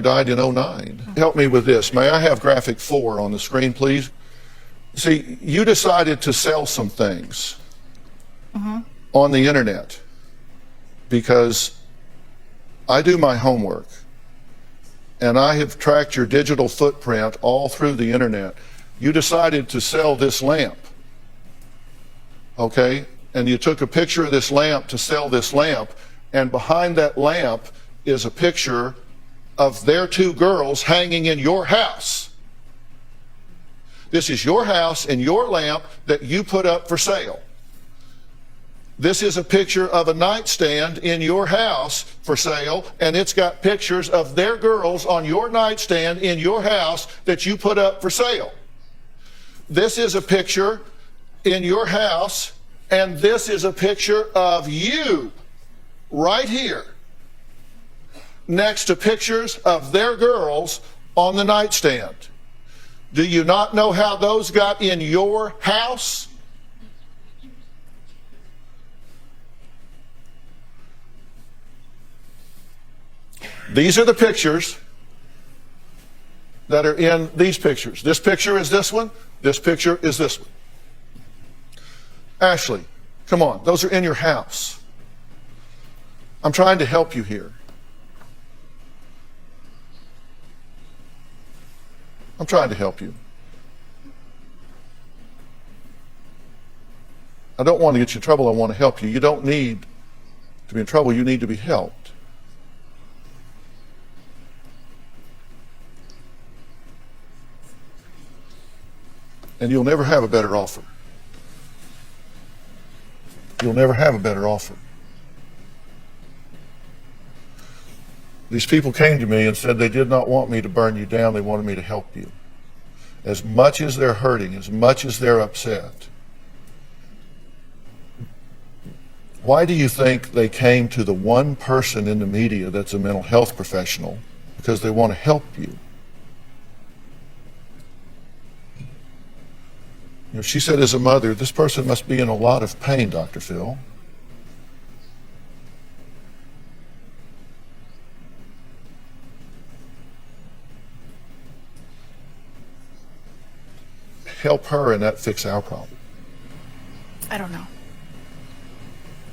died in '09. Help me with this. May I have graphic 4 on the screen, please? See, you decided to sell some things on the internet because I do my homework and I have tracked your digital footprint all through the internet. You decided to sell this lamp, okay? And you took a picture of this lamp to sell this lamp, and behind that lamp is a picture of their 2 girls hanging in your house. This is your house and your lamp that you put up for sale. This is a picture of a nightstand in your house for sale, and it's got pictures of their girls on your nightstand in your house that you put up for sale. This is a picture in your house, and this is a picture of you right here next to pictures of their girls on the nightstand. Do you not know how those got in your house? These are the pictures that are in these pictures. This picture is this one. This picture is this one. Ashley, come on. Those are in your house. I'm trying to help you here. I'm trying to help you. I don't want to get you in trouble. I want to help you. You don't need to be in trouble. You need to be helped. And you'll never have a better offer. You'll never have a better offer. These people came to me and said they did not want me to burn you down. They wanted me to help you. As much as they're hurting, as much as they're upset, why do you think they came to the one person in the media that's a mental health professional? Because they want to help you. You know, she said as a mother, this person must be in a lot of pain, Dr. Phil. Help her and that fix our problem. I don't know.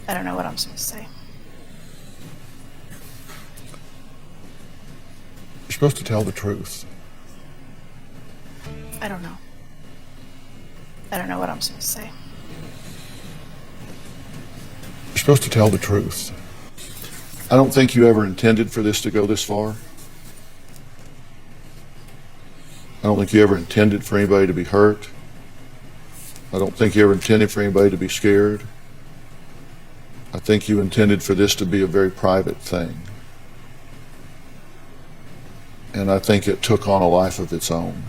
I don't know what I'm supposed to say. You're supposed to tell the truth. I don't know. I don't know what I'm supposed to say. You're supposed to tell the truth. I don't think you ever intended for this to go this far. I don't think you ever intended for anybody to be hurt. I don't think you ever intended for anybody to be scared. I think you intended for this to be a very private thing. And I think it took on a life of its own.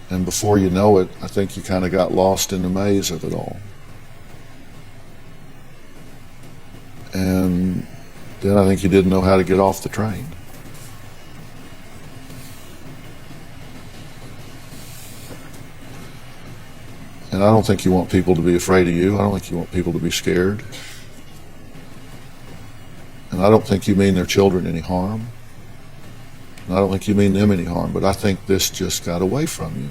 And before you know it, I think you kind of got lost in the maze of it all. And then I think you didn't know how to get off the train. And I don't think you want people to be afraid of you. I don't think you want people to be scared. And I don't think you mean their children any harm. And I don't think you mean them any harm, but I think this just got away from you.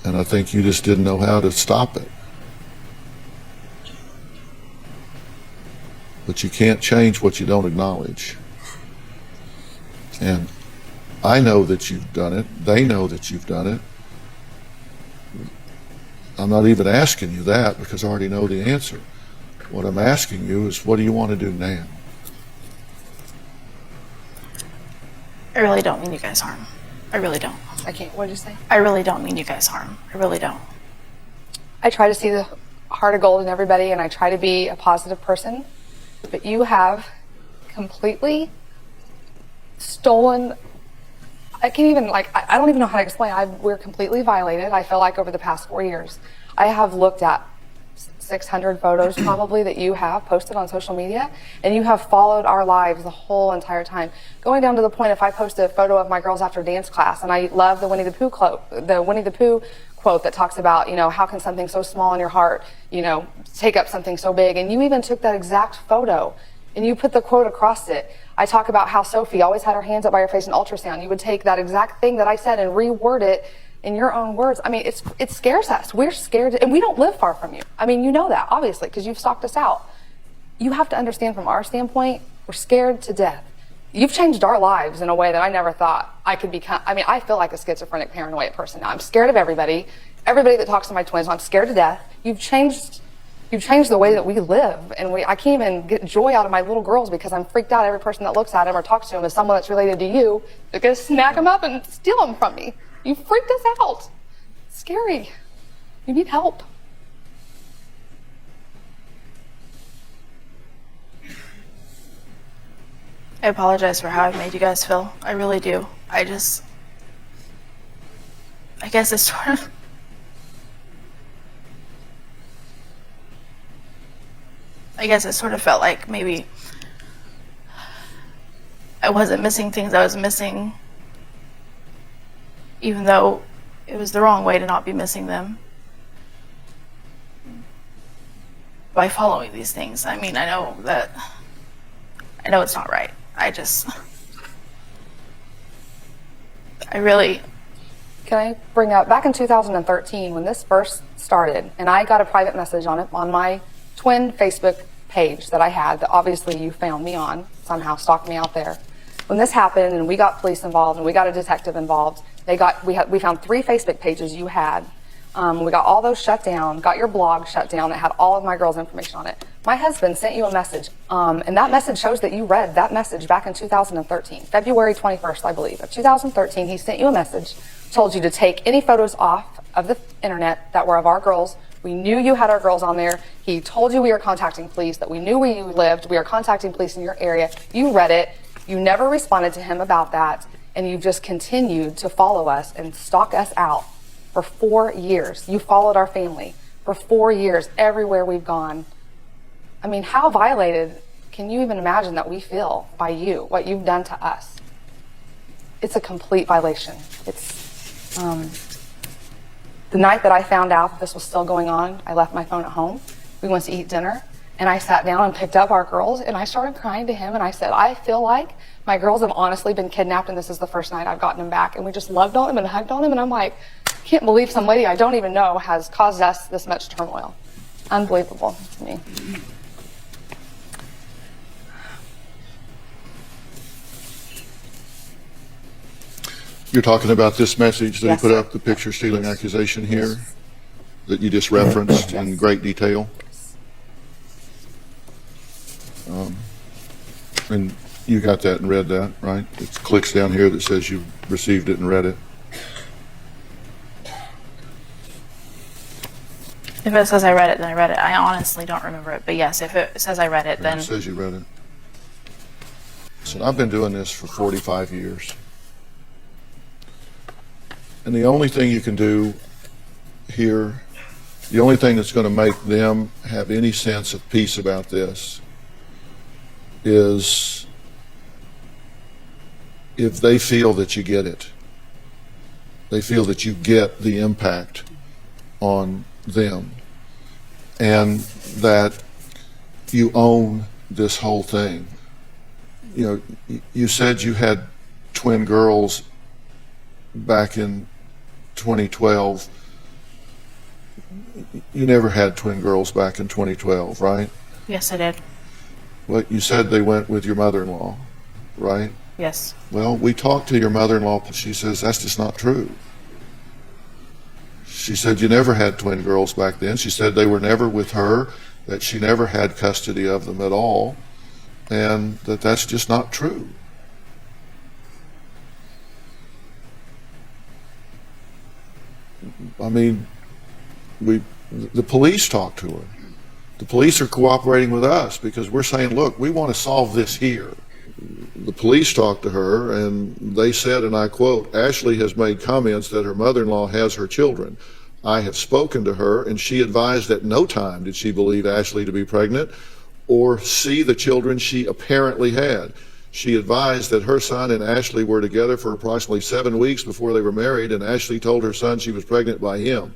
And I think you just didn't know how to stop it. But you can't change what you don't acknowledge. And I know that you've done it. They know that you've done it. I'm not even asking you that because I already know the answer. What I'm asking you is, what do you want to do now? I really don't mean you guys harm. I really don't. I can't. What did you say? I really don't mean you guys harm. I really don't. I try to see the heart of gold in everybody, and I try to be a positive person. But you have completely stolen. I can't even, I don't even know how to explain. We're completely violated. I feel like over the past 4 years, I have looked at 600 photos probably that you have posted on social media, and you have followed our lives the whole entire time. Going down to the point, if I post a photo of my girls after dance class, and I love the Winnie the Pooh quote that talks about, you know, how can something so small in your heart, you know, take up something so big? And you even took that exact photo And you put the quote across it. I talk about how Sophie always had her hands up by her face in ultrasound. You would take that exact thing that I said and reword it in your own words. I mean, it scares us. We're scared, and we don't live far from you. I mean, you know that, obviously, because you've stalked us out. You have to understand from our standpoint, we're scared to death. You've changed our lives in a way that I never thought I could become. I mean, I feel like a schizophrenic, paranoid person now. I'm scared of everybody that talks to my twins. I'm scared to death. You've changed the way that we live, and I can't even get joy out of my little girls because I'm freaked out. Every person that looks at them or talks to them is someone that's related to you. They're going to snack them up and steal them from me. You freaked us out. It's scary. You need help. I apologize for how I've made you guys feel. I really do. I guess it's sort of... I guess it sort of felt like maybe I wasn't missing things I was missing, even though it was the wrong way to not be missing them. By following these things, I mean, I know it's not right. Can I bring up, back in 2013, when this first started, and I got a private message on my twin Facebook page that I had, that obviously you found me on, somehow stalked me out there. When this happened and we got police involved and we got a detective involved, we found 3 Facebook pages you had. We got all those shut down, got your blog shut down that had all of my girls' information on it. My husband sent you a message, and that message shows that you read that message back in 2013, February 21st, I believe, of 2013. He sent you a message, told you to take any photos off of the internet that were of our girls. We knew you had our girls on there. He told you we were contacting police, that we knew where you lived. We are contacting police in your area. You read it. You never responded to him about that, and you just continued to follow us and stalk us out for 4 years. You followed our family for 4 years everywhere we've gone. I mean, how violated can you even imagine that we feel by you, what you've done to us? It's a complete violation. It's the night that I found out that this was still going on, I left my phone at home. We went to eat dinner, and I sat down and picked up our girls, and I started crying to him, and I said, I feel like my girls have honestly been kidnapped, and this is the first night I've gotten them back. And we just loved on him and hugged on him, and I'm like, I can't believe some lady I don't even know has caused us this much turmoil. Unbelievable to me. You're talking about this message that Yes, he put sir. up, the picture stealing accusation here, that you just referenced in great detail. And you got that and read that, right? It clicks down here that says you received it and read it. If it says I read it, then I read it. I honestly don't remember it, but yes, if it says I read it, then... It says you read it. So I've been doing this for 45 years. And the only thing you can do here, the only thing that's going to make them have any sense of peace about this is if they feel that you get it. They feel that you get the impact on them and that you own this whole thing. You know, you said you had twin girls back in 2012. You never had twin girls back in 2012, right? Yes, I did. Well, you said they went with your mother-in-law, right? Yes. Well, we talked to your mother-in-law, but she says that's just not true. She said you never had twin girls back then. She said they were never with her, that she never had custody of them at all, and that that's just not true. I mean, the police talked to her. The police are cooperating with us because we're saying, look, we want to solve this here. The police talked to her and they said, and I quote, Ashley has made comments that her mother-in-law has her children. I have spoken to her and she advised at no time did she believe Ashley to be pregnant or see the children she apparently had. She advised that her son and Ashley were together for approximately 7 weeks before they were married, and Ashley told her son she was pregnant by him.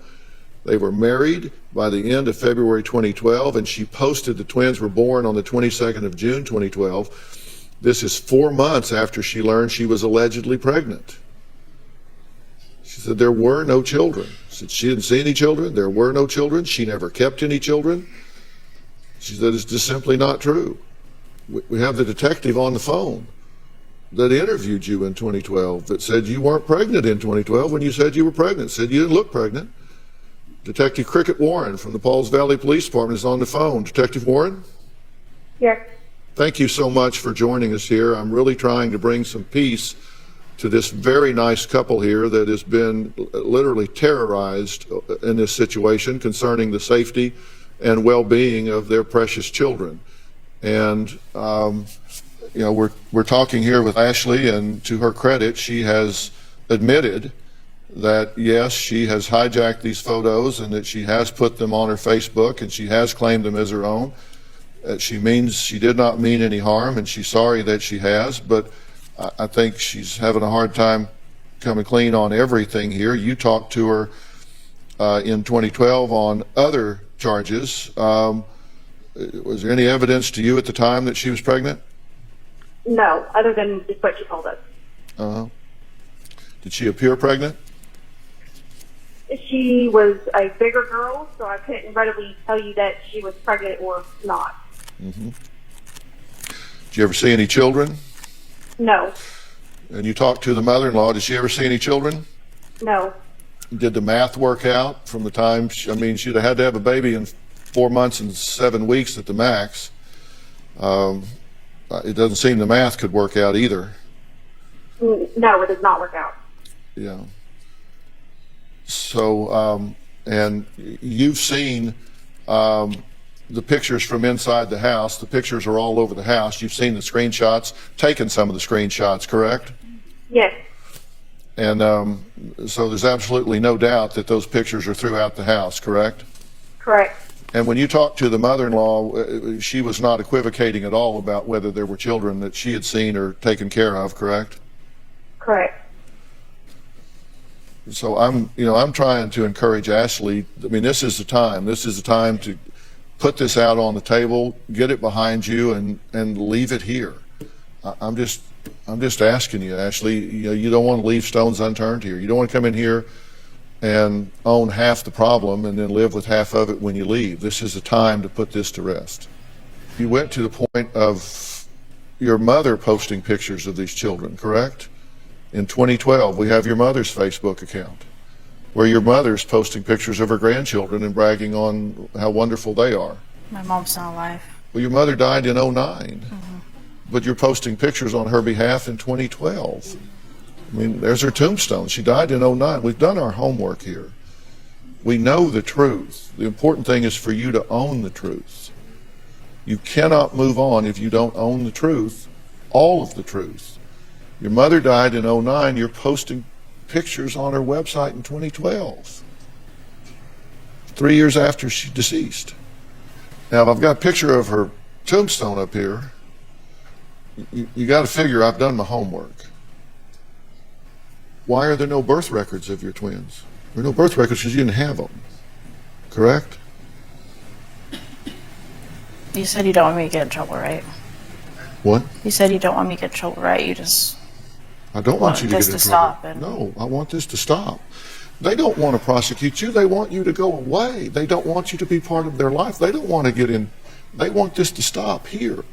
They were married by the end of February 2012, and she posted the twins were born on the 22nd of June 2012. This is 4 months after she learned she was allegedly pregnant. She said there were no children. She said she didn't see any children. There were no children. She never kept any children. She said it's just simply not true. We have the detective on the phone that interviewed you in 2012 that said you weren't pregnant in 2012 when you said you were pregnant, said you didn't look pregnant. Detective Cricket Warren from the Pauls Valley Police Department is on the phone. Detective Warren? Yes. Thank you so much for joining us here. I'm really trying to bring some peace to this very nice couple here that has been literally terrorized in this situation concerning the safety and well-being of their precious children. And you know, we're talking here with Ashley, and to her credit, she has admitted that yes, she has hijacked these photos and that she has put them on her Facebook and she has claimed them as her own. She means she did not mean any harm, and she's sorry that she has, but I think she's having a hard time coming clean on everything here. You talked to her in 2012 on other charges. Was there any evidence to you at the time that she was pregnant? No, other than just what she told us. Uh-huh. Did she appear pregnant? She was a bigger girl, so I couldn't readily tell you that she was pregnant or not. Mm-hmm. Did you ever see any children? No. And you talked to the mother-in-law. Did she ever see any children? No. Did the math work out from the time, I mean, she'd have had to have a baby in 4 months and 7 weeks at the max. It doesn't seem the math could work out either. No, it does not work out. Yeah. So, and you've seen the pictures from inside the house. The pictures are all over the house. You've seen the screenshots, taken some of the screenshots, correct? Yes. And so there's absolutely no doubt that those pictures are throughout the house, correct? Correct. And when you talked to the mother-in-law, she was not equivocating at all about whether there were children that she had seen or taken care of, correct? Correct. So I'm trying to encourage Ashley. I mean, this is the time. This is the time to put this out on the table, get it behind you, and leave it here. I'm just asking you, Ashley. You don't want to leave stones unturned here. You don't want to come in here and own half the problem and then live with half of it when you leave. This is the time to put this to rest. You went to the point of your mother posting pictures of these children, correct? In 2012, we have your mother's Facebook account where your mother's posting pictures of her grandchildren and bragging on how wonderful they are. My mom's not alive. Well, your mother died in '09, but you're posting pictures on her behalf in 2012. I mean, there's her tombstone. She died in '09. We've done our homework here. We know the truth. The important thing is for you to own the truth. You cannot move on if you don't own the truth, all of the truth. Your mother died in '09. You're posting pictures on her website in 2012, 3 years after she deceased. Now, if I've got a picture of her tombstone up here, you got to figure I've done my homework. Why are there no birth records of your twins? There are no birth records because you didn't have them, correct? You said you don't want me to get in trouble, right? What? You said you don't want me to get in trouble, right? You just I don't want you to this get in to trouble. stop and- No, I want this to stop. They don't want to prosecute you. They want you to go away. They don't want you to be part of their life. They don't want to get in. They want this to stop here.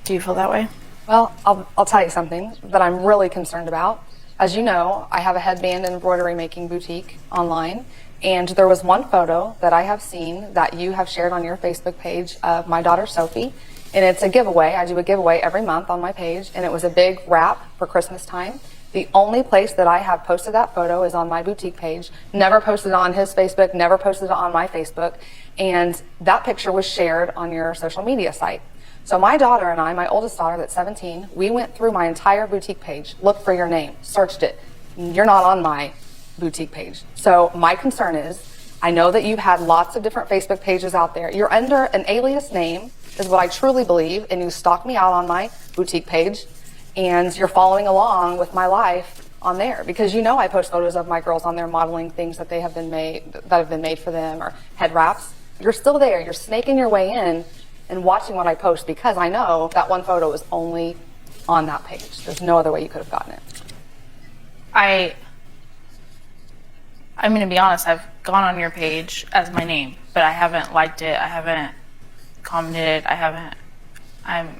Do you feel that way? Well, I'll tell you something that I'm really concerned about. As you know, I have a headband and embroidery making boutique online, and there was one photo that I have seen that you have shared on your Facebook page of my daughter Sophie, and it's a giveaway. I do a giveaway every month on my page, and it was a big wrap for Christmas time. The only place that I have posted that photo is on my boutique page. Never posted it on his Facebook, never posted it on my Facebook, and that picture was shared on your social media site. So my daughter and I, my oldest daughter that's 17, we went through my entire boutique page, looked for your name, searched it. You're not on my boutique page. So my concern is, I know that you've had lots of different Facebook pages out there. You're under an alias name, is what I truly believe, and you stalk me out on my boutique page, and you're following along with my life on there, because you know I post photos of my girls on there modeling things that have been made for them, or head wraps. You're still there. You're snaking your way in and watching what I post, because I know that one photo is only on that page. There's no other way you could have gotten it. I'm going to be honest, I've gone on your page as my name, but I haven't liked it, I haven't commented, I'm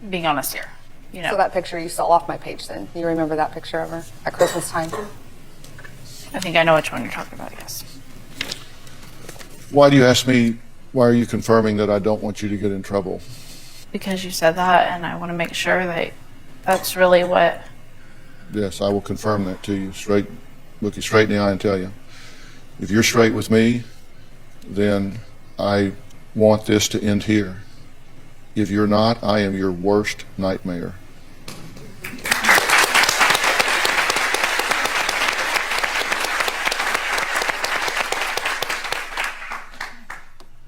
being honest here, you know. So that picture you saw off my page then, you remember that picture of her at Christmas time? I think I know which one you're talking about, yes. Why do you ask me, why are you confirming that I don't want you to get in trouble? Because you said that, and I want to make sure that that's really what... Yes, I will confirm that to you, look you straight in the eye and tell you. If you're straight with me, then I want this to end here. If you're not, I am your worst nightmare.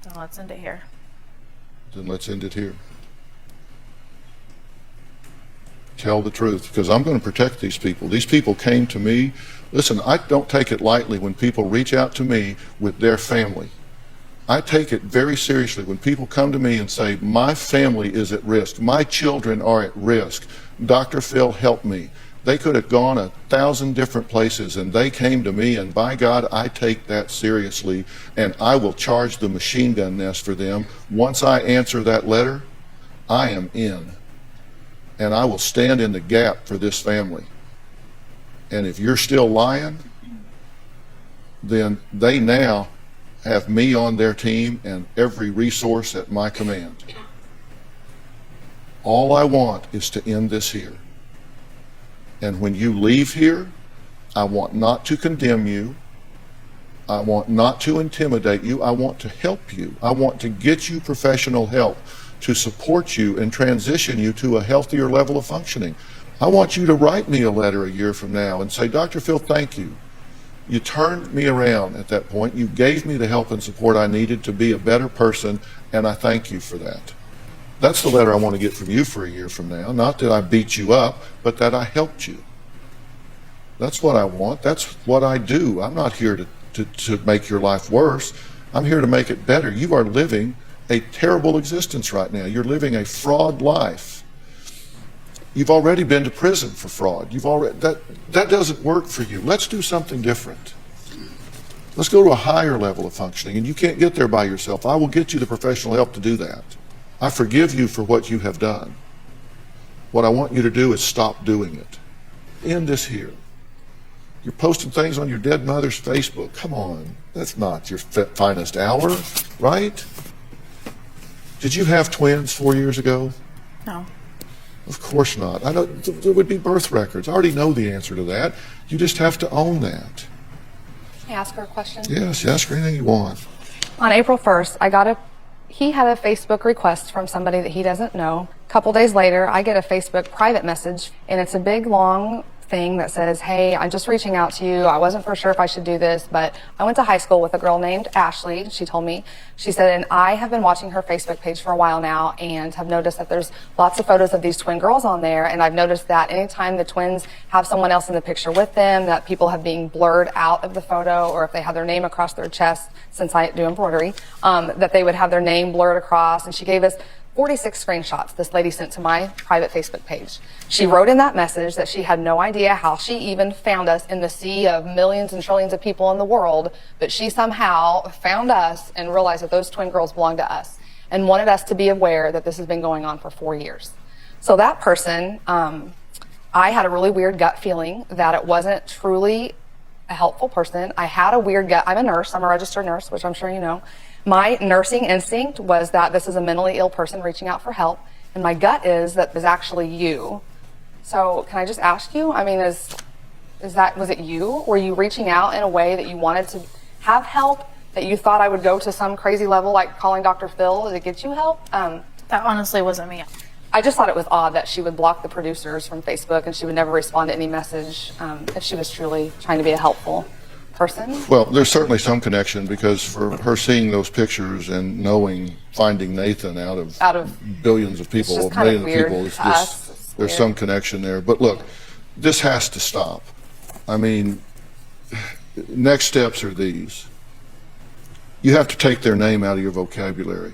Then let's end it here. Then let's end it here. Tell the truth, because I'm going to protect these people. These people came to me. Listen, I don't take it lightly when people reach out to me with their family. I take it very seriously when people come to me and say, my family is at risk. My children are at risk. Dr. Phil, help me. They could have gone 1,000 different places, and they came to me, and by God, I take that seriously, and I will charge the machine gun nest for them. Once I answer that letter, I am in. And I will stand in the gap for this family. And if you're still lying, then they now have me on their team and every resource at my command. All I want is to end this here. And when you leave here, I want not to condemn you. I want not to intimidate you. I want to help you. I want to get you professional help to support you and transition you to a healthier level of functioning. I want you to write me a letter a year from now and say, Dr. Phil, thank you. You turned me around at that point. You gave me the help and support I needed to be a better person, and I thank you for that. That's the letter I want to get from you for a year from now. Not that I beat you up, but that I helped you. That's what I want. That's what I do. I'm not here to make your life worse. I'm here to make it better. You are living a terrible existence right now. You're living a fraud life. You've already been to prison for fraud. That doesn't work for you. Let's do something different. Let's go to a higher level of functioning, and you can't get there by yourself. I will get you the professional help to do that. I forgive you for what you have done. What I want you to do is stop doing it. End this here. You're posting things on your dead mother's Facebook. Come on, that's not your finest hour, right? Did you have twins 4 years ago? No. Of course not. There would be birth records. I already know the answer to that. You just have to own that. Can I ask her a question? Yes, ask her anything you want. On April 1st, he had a Facebook request from somebody that he doesn't know. A couple days later, I get a Facebook private message, and it's a big, long thing that says, hey, I'm just reaching out to you. I wasn't for sure if I should do this, but I went to high school with a girl named Ashley. She told me, she said, and I have been watching her Facebook page for a while now and have noticed that there's lots of photos of these twin girls on there. And I've noticed that anytime the twins have someone else in the picture with them, that people have been blurred out of the photo, or if they have their name across their chest, since I do embroidery, that they would have their name blurred across. And she gave us 46 screenshots this lady sent to my private Facebook page. She wrote in that message that she had no idea how she even found us in the sea of millions and trillions of people in the world, but she somehow found us and realized that those twin girls belonged to us and wanted us to be aware that this has been going on for 4 years. So that person, I had a really weird gut feeling that it wasn't truly a helpful person. I had a weird gut. I'm a nurse. I'm a registered nurse, which I'm sure you know. My nursing instinct was that this is a mentally ill person reaching out for help, and my gut is that it's actually you. So can I just ask you, I mean, was it you? Were you reaching out in a way that you wanted to have help, that you thought I would go to some crazy level like calling Dr. Phil to get you help? That honestly wasn't me. I just thought it was odd that she would block the producers from Facebook and she would never respond to any message if she was truly trying to be a helpful person. Well, there's certainly some connection, because for her seeing those pictures and finding Nathan out of billions of people, it's just kind of millions of weird people, there's some connection there. But look, this has to stop. I mean, next steps are these. You have to take their name out of your vocabulary.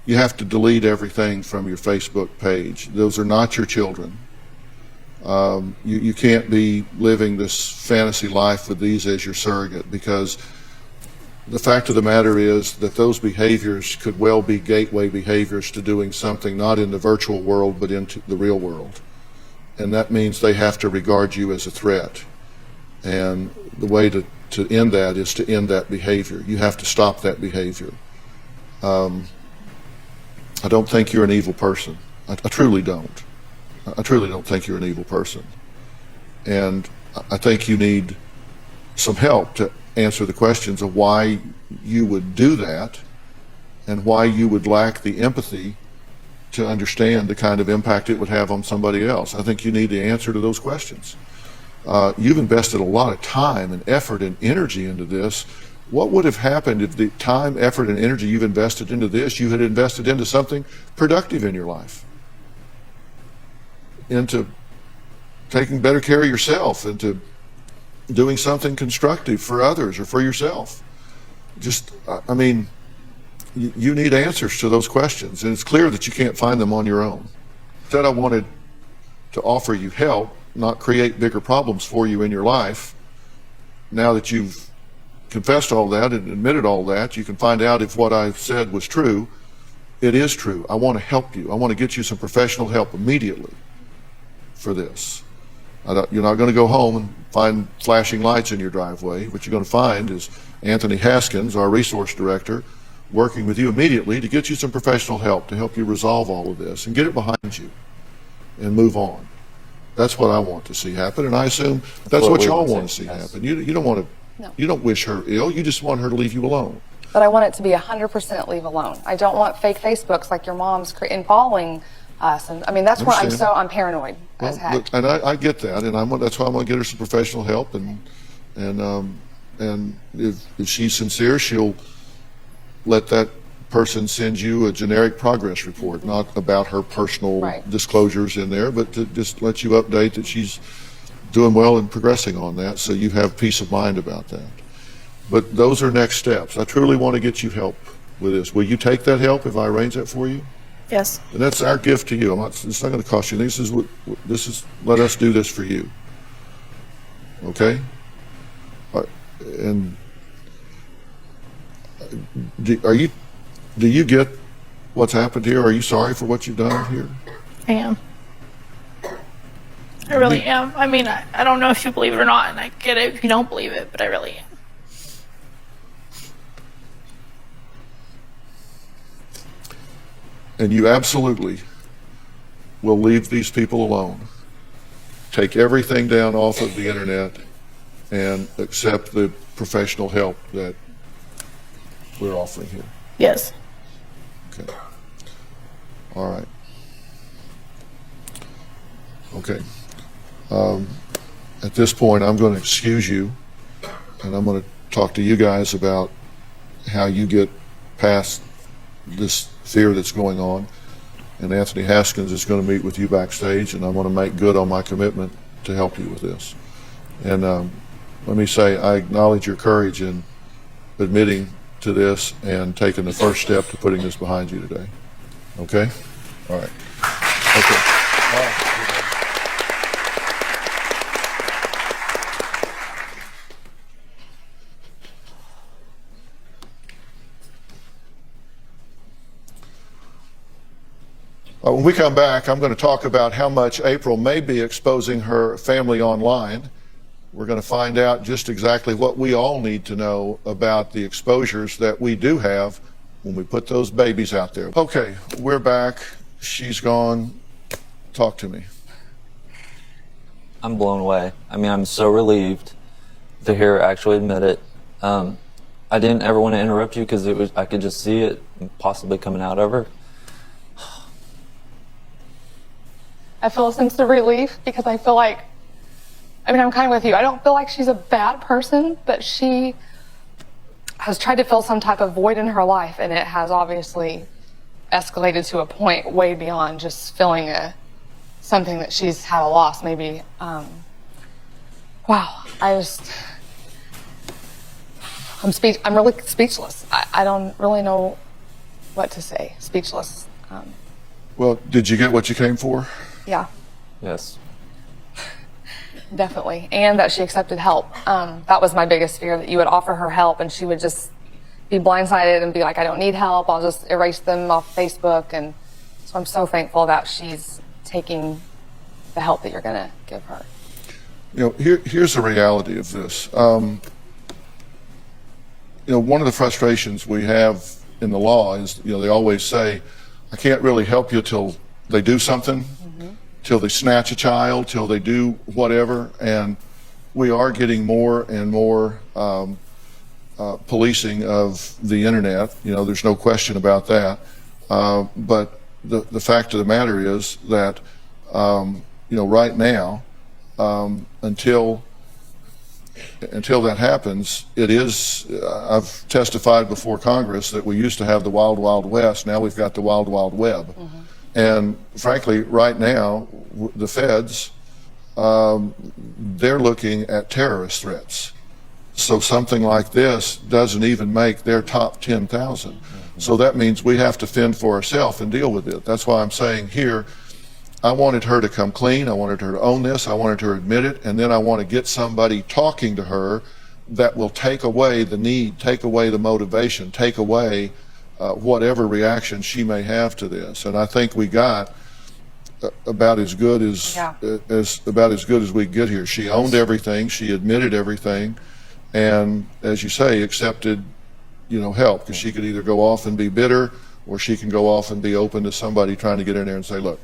You have to delete everything from your Facebook page. Those are not your children. You can't be living this fantasy life with these as your surrogate, because the fact of the matter is that those behaviors could well be gateway behaviors to doing something not in the virtual world but into the real world. And that means they have to regard you as a threat. And the way to end that is to end that behavior. You have to stop that behavior. I don't think you're an evil person. I truly don't. I truly don't think you're an evil person. And I think you need some help to answer the questions of why you would do that and why you would lack the empathy to understand the kind of impact it would have on somebody else. I think you need the answer to those questions. You've invested a lot of time and effort and energy into this. What would have happened if the time, effort, and energy you've invested into this, you had invested into something productive in your life? Into taking better care of yourself, into doing something constructive for others or for yourself. Just, I mean, you need answers to those questions, and it's clear that you can't find them on your own. Instead, I wanted to offer you help, not create bigger problems for you in your life. Now that you've confessed all that and admitted all that, you can find out if what I said was true. It is true. I want to help you. I want to get you some professional help immediately for this. You're not going to go home and find flashing lights in your driveway. What you're going to find is Anthony Haskins, our resource director, working with you immediately to get you some professional help to help you resolve all of this and get it behind you and move on. That's what I want to see happen, and I assume that's what y'all want to see happen. You don't want to. No. You don't wish her ill. You just want her to leave you alone. But I want it to be 100% leave alone. I don't want fake Facebooks like your mom's and following us. And I mean, that's why I'm paranoid as heck. Look, and I get that, and that's why I'm going to get her some professional help. And if she's sincere, she'll let that person send you a generic progress report, not about her personal disclosures in there, but to just let you update that she's doing well and progressing on that, so you have peace of mind about that. But those are next steps. I truly want to get you help with this. Will you take that help if I arrange that for you? Yes. And that's our gift to you. It's not going to cost you anything. This is let us do this for you. Okay? And do you get what's happened here? Are you sorry for what you've done here? I am. I really am. I mean, I don't know if you believe it or not, and I get it if you don't believe it, but I really am. And you absolutely will leave these people alone. Take everything down off of the internet and accept the professional help that we're offering here. Yes. Okay. All right. Okay. At this point, I'm going to excuse you, and I'm going to talk to you guys about how you get past this fear that's going on. And Anthony Haskins is going to meet with you backstage, and I want to make good on my commitment to help you with this. And let me say, I acknowledge your courage in admitting to this and taking the first step to putting this behind you today. Okay? All right. Okay. All right. When we come back, I'm going to talk about how much April may be exposing her family online. We're going to find out just exactly what we all need to know about the exposures that we do have when we put those babies out there. Okay, we're back. She's gone. Talk to me. I'm blown away. I mean, I'm so relieved to hear her actually admit it. I didn't ever want to interrupt you because I could just see it possibly coming out of her. I feel a sense of relief because I feel like, I mean, I'm kind of with you. I don't feel like she's a bad person, but she has tried to fill some type of void in her life, and it has obviously escalated to a point way beyond just filling a something that she's had a loss, maybe. Wow, I'm really speechless. I don't really know what to say. Speechless. Well, did you get what you came for? Yeah, Yes. definitely. And that she accepted help. That was my biggest fear, that you would offer her help and she would just be blindsided and be like, I don't need help. I'll just erase them off Facebook. And so I'm so thankful that she's taking the help that you're going to give her. Here's the reality of this. One of the frustrations we have in the law is, they always say, I can't really help you till they do something, till they snatch a child, till they do whatever. And we are getting more and more policing of the internet. There's no question about that. But the fact of the matter is that, right now, until that happens, I've testified before Congress that we used to have the Wild Wild West. Now we've got the Wild Wild Web. And frankly, right now, the feds, they're looking at terrorist threats. So something like this doesn't even make their top 10,000. So that means we have to fend for ourselves and deal with it. That's why I'm saying here, I wanted her to come clean. I wanted her to own this. I wanted her to admit it. And then I want to get somebody talking to her that will take away the need, take away the motivation, take away whatever reaction she may have to this. And I think we got about as good as we get here. She owned everything. She admitted everything. And as you say, accepted, help, because she could either go off and be bitter, or she can go off and be open to somebody trying to get in there and say, look,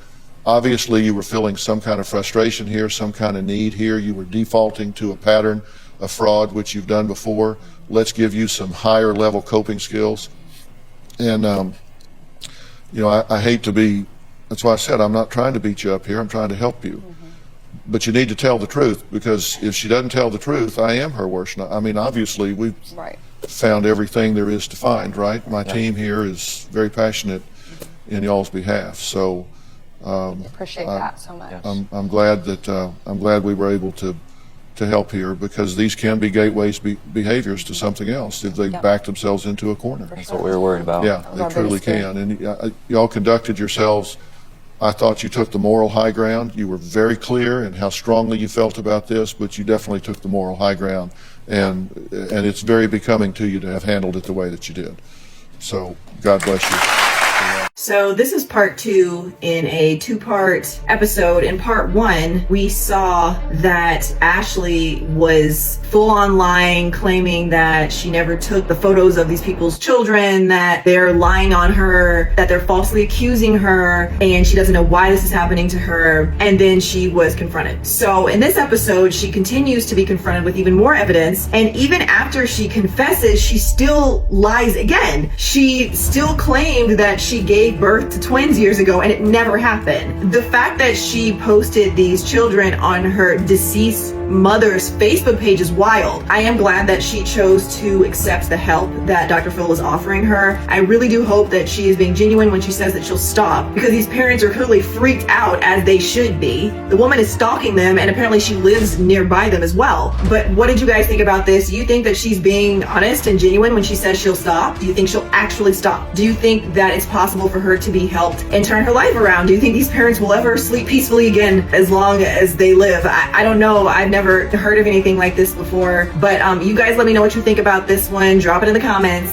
obviously you were feeling some kind of frustration here, some kind of need here. You were defaulting to a pattern of fraud, which you've done before. Let's give you some higher level coping skills. And, I hate to be, that's why I said I'm not trying to beat you up here. I'm trying to help you. But you need to tell the truth, because if she doesn't tell the truth, I am her worst. I mean, obviously, we've found everything there is to find, right? My team here is very passionate in y'all's behalf. So Appreciate that so much. I'm glad we were able to help here, because these can be gateways behaviors to something else if they back themselves into a corner. That's what we were worried about. Yeah, they truly can. And y'all conducted yourselves, I thought you took the moral high ground. You were very clear in how strongly you felt about this, but you definitely took the moral high ground. And it's very becoming to you to have handled it the way that you did. So God bless you. So this is part 2 in a 2-part episode. In part 1, we saw that Ashley was full on lying, claiming that she never took the photos of these people's children, that they're lying on her, that they're falsely accusing her, and she doesn't know why this is happening to her. And then she was confronted. So in this episode, she continues to be confronted with even more evidence. And even after she confesses, she still lies again. She still claimed that she gave birth to twins years ago and it never happened. The fact that she posted these children on her deceased mother's Facebook page is wild. I am glad that she chose to accept the help that Dr. Phil is offering her. I really do hope that she is being genuine when she says that she'll stop, because these parents are clearly freaked out, as they should be. The woman is stalking them, and apparently she lives nearby them as well. But what did you guys think about this? Do you think that she's being honest and genuine when she says she'll stop? Do you think she'll actually stop? Do you think that it's possible for her to be helped and turn her life around? Do you think these parents will ever sleep peacefully again as long as they live? I don't know. I've never heard of anything like this before, but you guys let me know what you think about this one. Drop it in the comments.